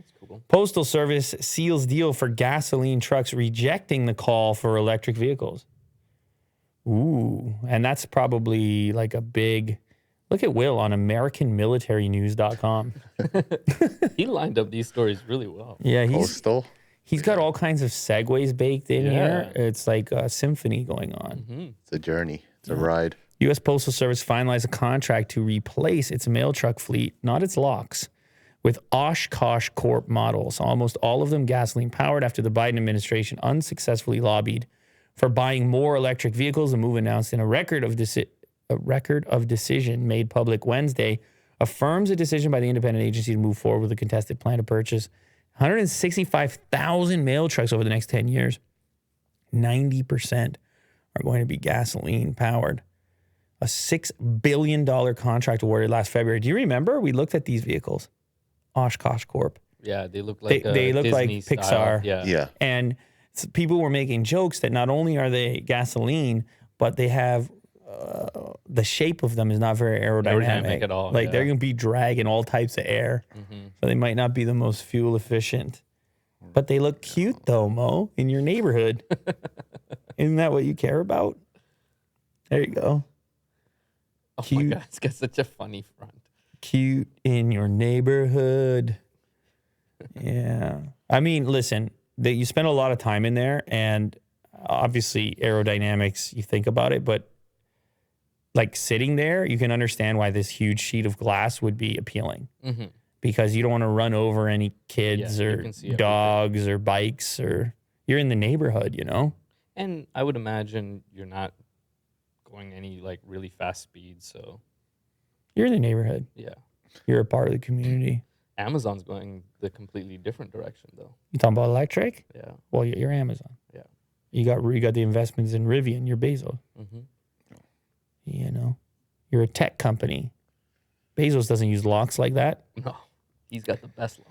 That's cool. Postal Service seals deal for gasoline trucks, rejecting the call for electric vehicles. Ooh, and that's probably like a big... Look at Will on AmericanMilitaryNews.com. He lined up these stories really well. Yeah, Postal. he's got all kinds of segues baked in here. Yeah. It's like a symphony going on. Mm-hmm. It's a journey. It's a ride. U.S. Postal Service finalized a contract to replace its mail truck fleet, not its locks, with Oshkosh Corp models, almost all of them gasoline-powered, after the Biden administration unsuccessfully lobbied for buying more electric vehicles. The move, announced in a record of decision made public Wednesday, affirms a decision by the independent agency to move forward with a contested plan to purchase 165,000 mail trucks over the next 10 years. 90% are going to be gasoline-powered. A $6 billion contract awarded last February. Do you remember? We looked at these vehicles. Oshkosh Corp. Yeah, they look like They look like Disney style. Pixar. Yeah. And people were making jokes that not only are they gasoline, but they have the shape of them is not very aerodynamic at all. Like they're going to be dragging all types of air. Mm-hmm. So they might not be the most fuel efficient. But they look cute though, Mo, in your neighborhood. Isn't that what you care about? There you go. Oh Cute. my God, it's got such a funny front. Cute in your neighborhood. Yeah. I mean, listen, you spend a lot of time in there, and obviously aerodynamics, you think about it, but like sitting there, you can understand why this huge sheet of glass would be appealing. Mm-hmm. Because you don't want to run over any kids Yeah, you or can see dogs or bikes, or you're in the neighborhood, you know? And I would imagine you're not going any like really fast speeds, so You're in the neighborhood. yeah. You're a part of the community. Amazon's going the completely different direction though. You talking about electric? Yeah. Well, you're Amazon. Yeah. You got the investments in Rivian. You're Bezos. Mm-hmm. You know, you're a tech company. Bezos doesn't use locks like that. No, he's got the best locks.